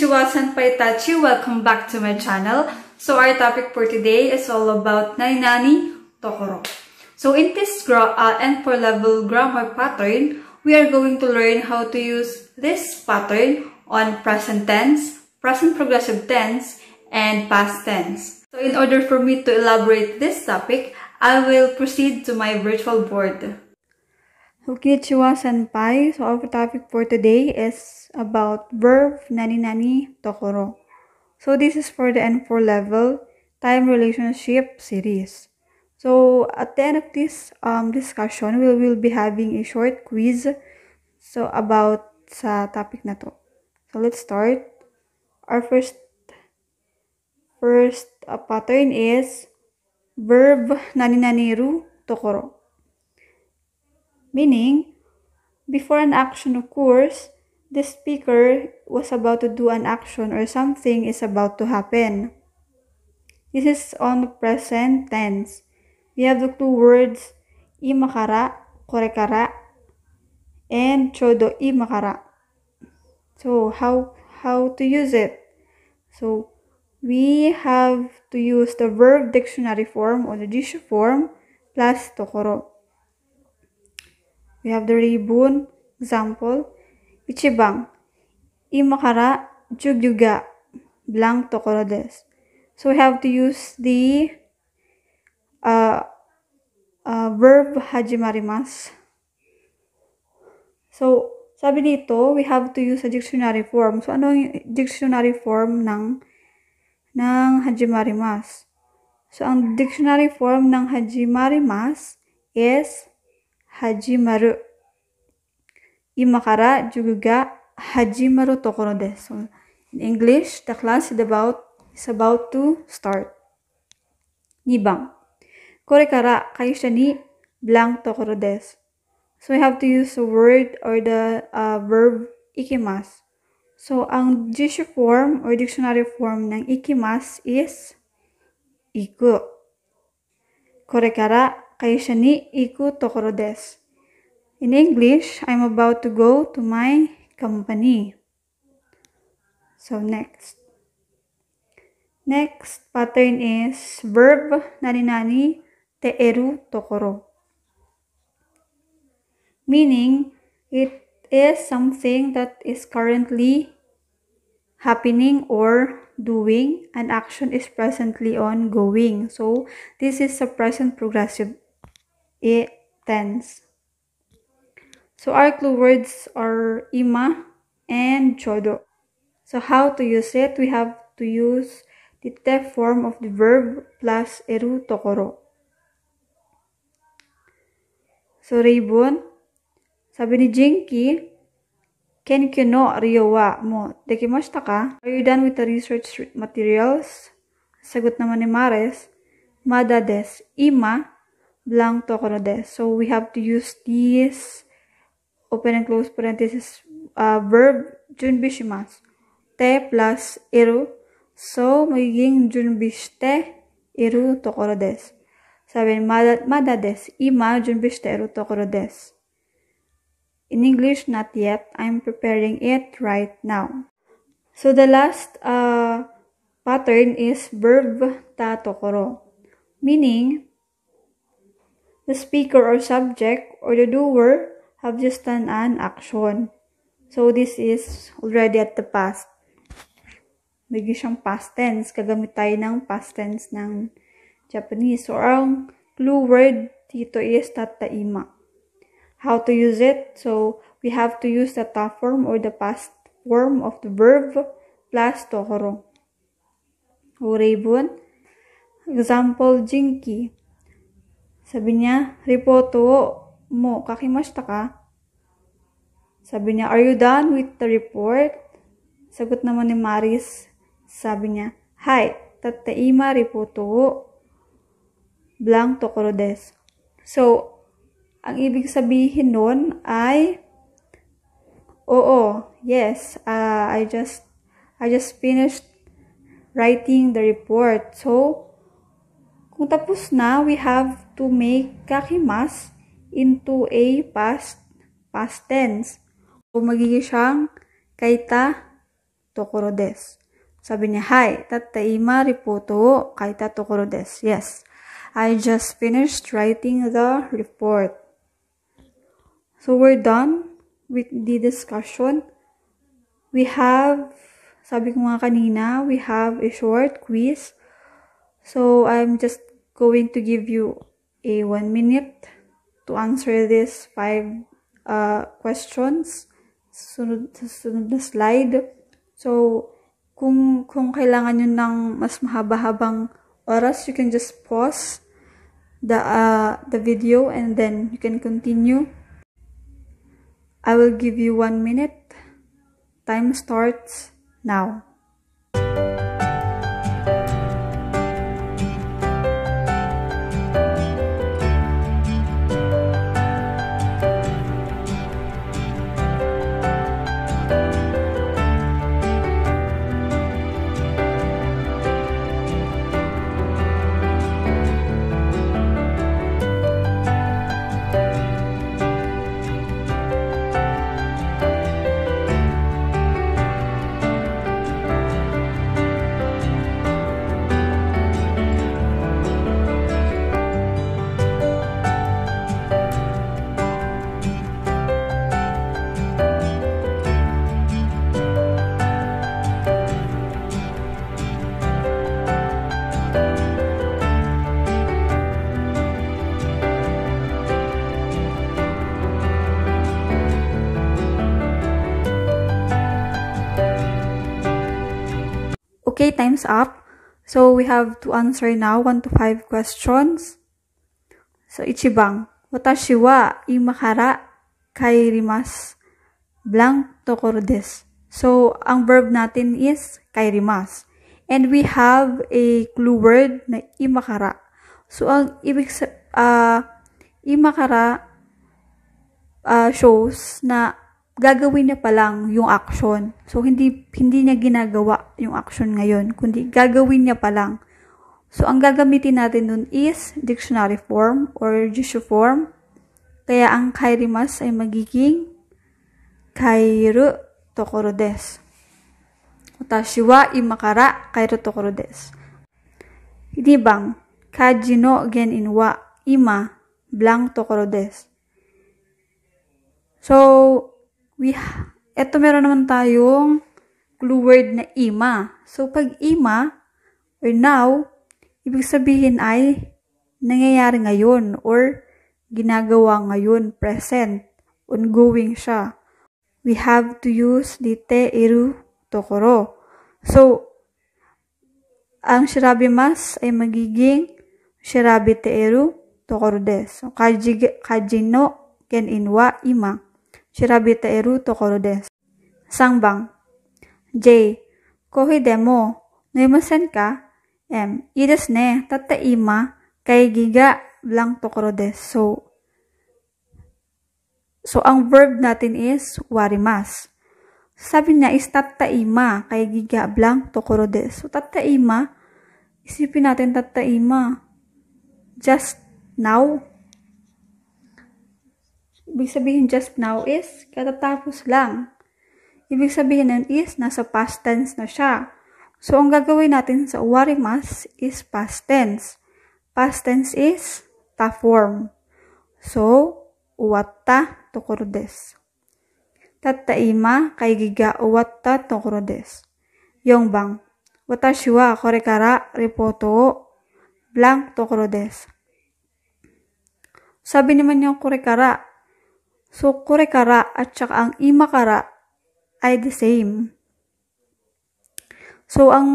Konnichiwa, Senpai Tachi. Welcome back to my channel. So our topic for today is all about nani tokoro. So in this N4 level grammar pattern, we are going to learn how to use this pattern on present tense, present progressive tense, and past tense. So in order for me to elaborate this topic, I will proceed to my virtual board. Konnichiwa, Senpai. So our topic for today is about verb nani tokoro. So this is for the N4 level time relationship series. So at the end of this discussion, we will be having a short quiz so about sa topic na to. So let's start. Our first pattern is verb nani ru tokoro. Meaning, before an action occurs, the speaker was about to do an action or something is about to happen. This is on the present tense. We have the two words, imakara, korekara, and chodo imakara. So, how to use it? So, we have to use the verb dictionary form or the jisho form plus tokoro. We have the ribun example. Ichibang, imakara jugyuga blank tokoro desu. So we have to use the verb hajimarimasu. So sabi dito, we have to use a dictionary form. So ano yung dictionary form ng hajimarimasu? So ang dictionary form ng hajimarimasu is hajimaru. Imakara juguga hajimaru tokoro desu. So, in English, the class is about to start. Nibang. Korekara kaisha ni blank tokoro desu. So we have to use the word or the verb ikimasu. So ang jisho form or dictionary form ng ikimasu is iku. Korekara kaisha ni iku tokoro desu. In English, I'm about to go to my company. So next pattern is verb nani teeru tokoro. Meaning, it is something that is currently happening or doing. An action is presently ongoing. So this is a present progressive tense. So our clue words are ima and chodo. So how to use it? We have to use the te form of the verb plus eru tokoro. So Reibun, sabi ni Jinky, kenkyu no ryo wa mo dekimashita ka? Are you done with the research materials? Sagot naman ni Mares, mada desu, ima blank tokoro desu. So we have to use these open and close parenthesis verb junbi shimasu. Te plus eru. So magiging junbi shite eru tokoro desu. Sabi mada desu. Ima junbi shite eru tokoro desu. In English, not yet. I'm preparing it right now. So the last pattern is verb ta tokoro. Meaning, the speaker or subject or the doer have just done an action. So this is already at the past. May siyang past tense. Kagamit tayo ng past tense ng Japanese. So ang clue word dito is tataima. How to use it? So we have to use the ta form or the past form of the verb plus tokoro. Ureibun. Example, Jinky. Sabi niya, ripoto mo kakimashita ka? Sabi niya, are you done with the report? Sagot naman ni Maris, sabi niya, hai, tataima ripoto blank tokoro desu. So, ang ibig sabihin nun ay, oo, yes, I just finished writing the report. So, kung tapos na, we have to make kakimasu into a past tense. So, magiging siyang kaita tokoro desu. Sabi niya, Hi, tattaima ripoto wo kaita tokoro desu. Yes, I just finished writing the report. So we're done with the discussion. We have, sabi ko nga kanina, we have a short quiz. So I'm just going to give you a 1 minute to answer these 5 questions. Sunod na slide. So, kung kailangan nyo ng mas mahaba-habang oras, you can just pause the video and then you can continue. I will give you 1 minute. Time starts now. Okay, time's up. So we have to answer now 1 to 5 questions. So ichibang, watashi wa imakara kairimasu blank tokoro desu. So ang verb natin is kairimasu. And we have a clue word na imakara. So ang ibig imakara shows na gagawin niya pa lang yung action. So, hindi niya ginagawa yung action ngayon, kundi gagawin niya pa lang. So, ang gagamitin natin nun is dictionary form or jisho form. Kaya, ang kairimasu ay magiging kairu tokoro desu. Watashi wa imakara kairu tokoro desu. Hindi bang, kaji no genin wa ima blank tokoro desu. So, eto meron naman tayong clue word na ima. So, pag ima, or now, ibig sabihin ay nangyayari ngayon, or ginagawa ngayon, present, ongoing siya. We have to use the te iru tokoro. So, ang shirabimasu ay magiging shirabi te iru tokoro desu. So, kaji no genin wa ima. Shirabi te iru tokoro desu. Sangbang. J. Kohi demo noimasen ka? M. Ii desu ne. Tattaima kaigi ga blank tokoro desu. So, ang verb natin is warimasu. Sabi niya is tattaima kaigi ga blank tokoro desu. So, tattaima, isipin natin tattaima. Just now. Ibig sabihin just now is katatapos lang. Ibig sabihin nun is nasa past tense na siya. So, ang gagawin natin sa warimasu is past tense. Past tense is ta form. So, uwatta tokoro desu. Tattaima kaigi ga uwatta tokoro desu. Yongbang. Watashi wa kore kara ripoto wo blank tokoro desu. Sabi naman yung kore kara. So, kore kara at saka ang imakara ay the same. So, ang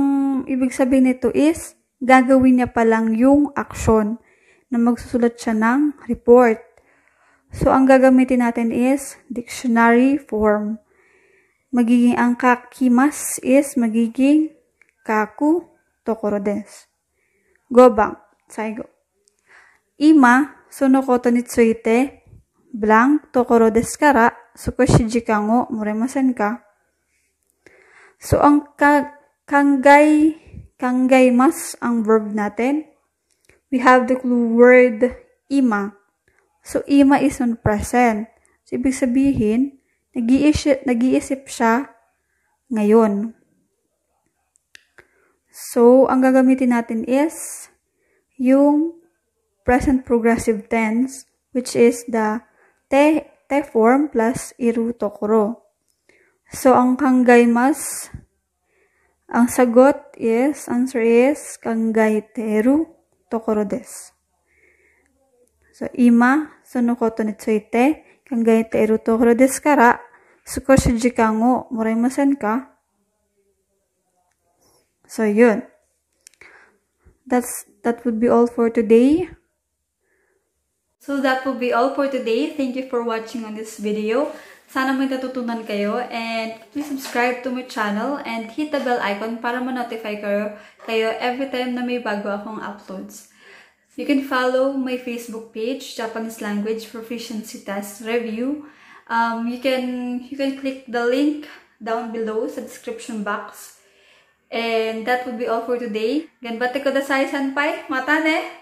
ibig sabihin nito is, gagawin niya pa lang yung action na magsusulat siya ng report. So, ang gagamitin natin is dictionary form. Magiging ang kakimasu is magiging kaku tokoro desu. Gobang, saigo. Ima, sonokoto ni tsuite, blank tokoro desu kara sukoshi jikan wo moremasen ka? So, ang kanggaimasu ang verb natin. We have the clue word ima. So, ima is on present. So, ibig sabihin, nag-iisip siya ngayon. So, ang gagamitin natin is yung present progressive tense, which is the te form plus iru tokoro. So, ang kanggaimasu, ang sagot is, answer is, kangaiteru tokoro desu. So, ima, sono koto ni tsuite, kangaiteru tokoro desu kara, sukoshi jikan wo moraimasen ka? So, yun. That would be all for today. So, that would be all for today. Thank you for watching on this video. Sana may natutunan kayo, and please subscribe to my channel and hit the bell icon para ma-notify kayo every time na may bago akong uploads. You can follow my Facebook page, Japanese Language Proficiency Test Review. You can click the link down below sa description box. And that would be all for today. Ganbate ko dasai, senpai. Mata ne!